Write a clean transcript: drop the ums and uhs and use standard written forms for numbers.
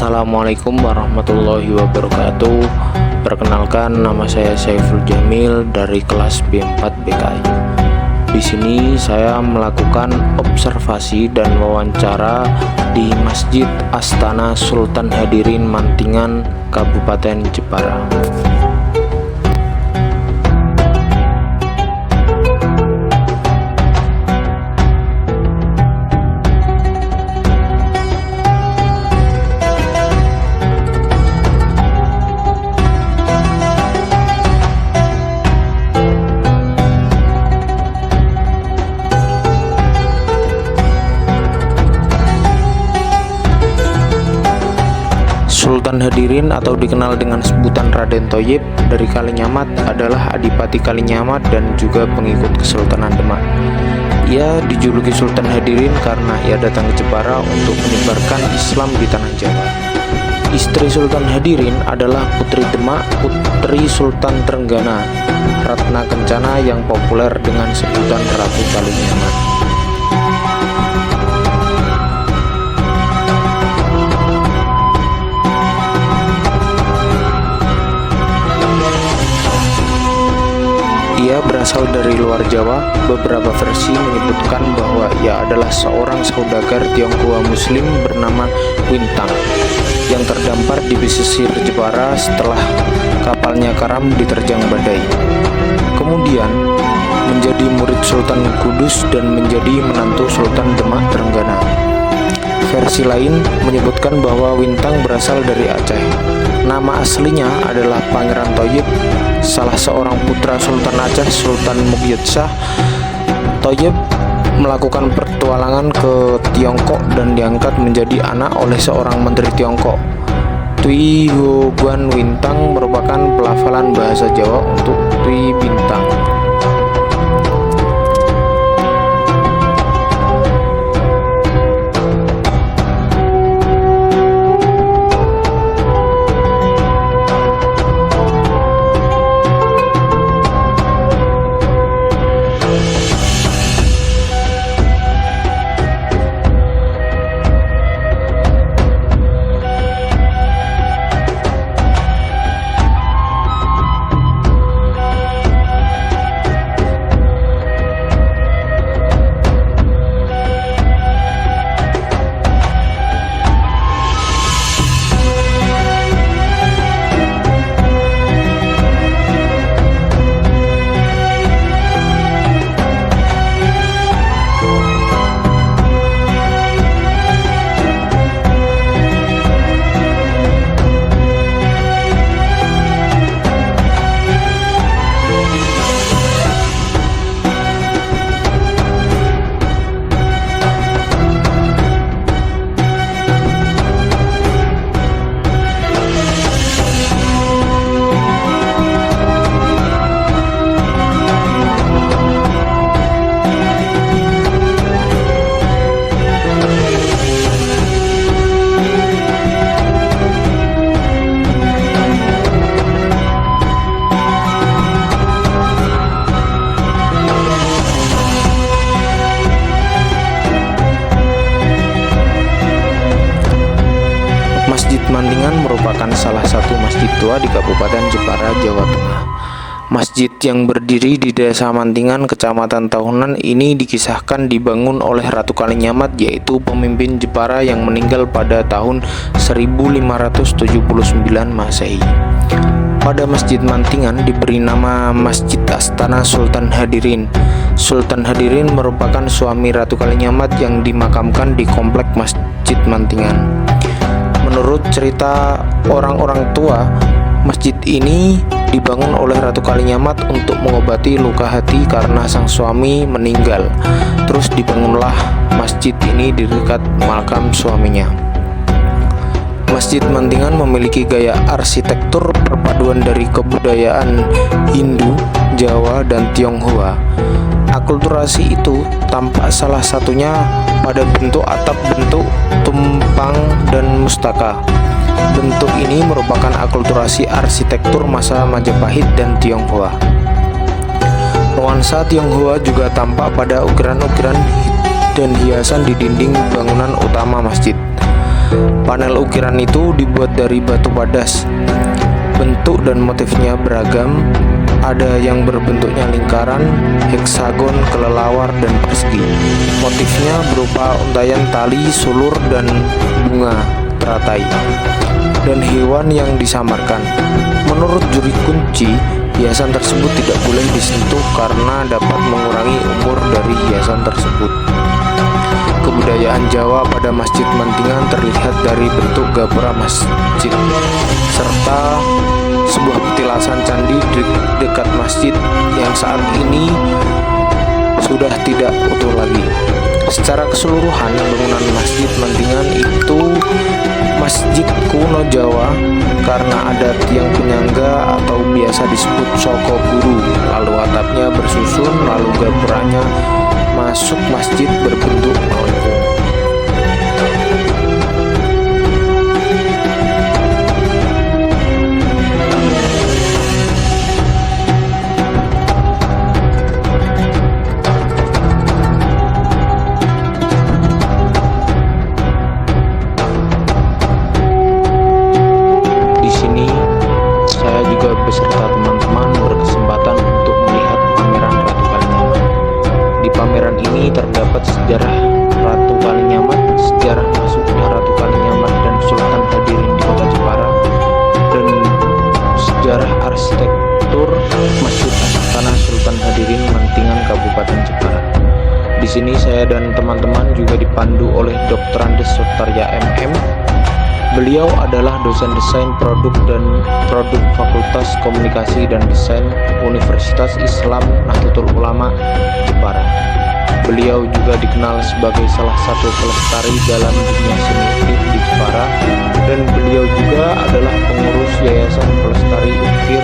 Assalamualaikum warahmatullahi wabarakatuh. Perkenalkan, nama saya Saiful Jamil dari kelas B4 BKI. Di sini saya melakukan observasi dan wawancara di Masjid Astana Sultan Hadirin Mantingan, Kabupaten Jepara. Sultan Hadirin atau dikenal dengan sebutan Raden Thoyyib dari Kalinyamat adalah Adipati Kalinyamat dan juga pengikut Kesultanan Demak. Ia dijuluki Sultan Hadirin karena ia datang ke Jepara untuk menyebarkan Islam di tanah Jawa. Istri Sultan Hadirin adalah Putri Demak, Putri Sultan Trenggana, Ratna Kencana yang populer dengan sebutan Ratu Kalinyamat. Ia berasal dari luar Jawa. Beberapa versi menyebutkan bahwa ia adalah seorang saudagar Tionghoa Muslim bernama Wintang yang terdampar di pesisir Jepara setelah kapalnya karam diterjang badai. Kemudian menjadi murid Sultan Kudus dan menjadi menantu Sultan Demak Trenggana. Versi lain menyebutkan bahwa Wintang berasal dari Aceh. Nama aslinya adalah Pangeran Thoyyib, salah seorang putra Sultan Aceh, Sultan Mugyod Shah. Thoyyib melakukan pertualangan ke Tiongkok dan diangkat menjadi anak oleh seorang menteri Tiongkok. Tui Ho Guan Wintang merupakan pelafalan bahasa Jawa untuk Tui Bintang. Masjid Mantingan merupakan salah satu masjid tua di Kabupaten Jepara, Jawa Tengah. Masjid yang berdiri di Desa Mantingan, Kecamatan Tahunan ini dikisahkan dibangun oleh Ratu Kalinyamat, yaitu pemimpin Jepara yang meninggal pada tahun 1579 Masehi. Pada Masjid Mantingan diberi nama Masjid Astana Sultan Hadirin. Sultan Hadirin merupakan suami Ratu Kalinyamat yang dimakamkan di komplek Masjid Mantingan. Menurut cerita orang-orang tua, masjid ini dibangun oleh Ratu Kalinyamat untuk mengobati luka hati karena sang suami meninggal. Terus dibangunlah masjid ini di dekat makam suaminya. Masjid Mantingan memiliki gaya arsitektur perpaduan dari kebudayaan Hindu, Jawa, dan Tionghoa. Akulturasi itu tampak salah satunya pada bentuk atap bentuk tumpang dan mustaka. Bentuk ini merupakan akulturasi arsitektur masa Majapahit dan Tionghoa. Nuansa Tionghoa juga tampak pada ukiran-ukiran dan hiasan di dinding bangunan utama masjid. Panel ukiran itu dibuat dari batu padas. Bentuk dan motifnya beragam, ada yang berbentuknya lingkaran, heksagon, kelelawar, dan persegi. Motifnya berupa untayan tali, sulur, dan bunga teratai, dan hewan yang disamarkan. Menurut juri kunci, hiasan tersebut tidak boleh disentuh karena dapat mengurangi umur dari hiasan tersebut. Kebudayaan Jawa pada Masjid Mantingan terlihat dari bentuk gapura masjid, serta sebuah petilasan candi di dekat masjid yang saat ini sudah tidak utuh lagi. Secara keseluruhan, bangunan Masjid Mantingan itu masjid kuno Jawa karena ada tiang penyangga atau biasa disebut soko guru, lalu atapnya bersusun, lalu gapuranya masuk masjid berbentuk melengkung. Di sini saya juga beserta teman-teman berkesempatan untuk melihat pameran Ratu Kalinyamat. Di pameran ini terdapat sejarah Ratu Kalinyamat, sejarah masuknya Ratu Kalinyamat dan Sultan Hadirin di Kota Jepara, dan sejarah arsitektur Masjid Astana Sultan Hadirin Mantingan Kabupaten Jepara. Di sini saya dan teman-teman juga dipandu oleh Dr. Andes Sutarya MM. Beliau adalah dosen desain produk Fakultas Komunikasi dan Desain Universitas Islam Nahdlatul Ulama Jepara. Beliau juga dikenal sebagai salah satu pelestari dalam dunia seni di Jepara, dan beliau juga adalah pengurus Yayasan Pelestari Ukir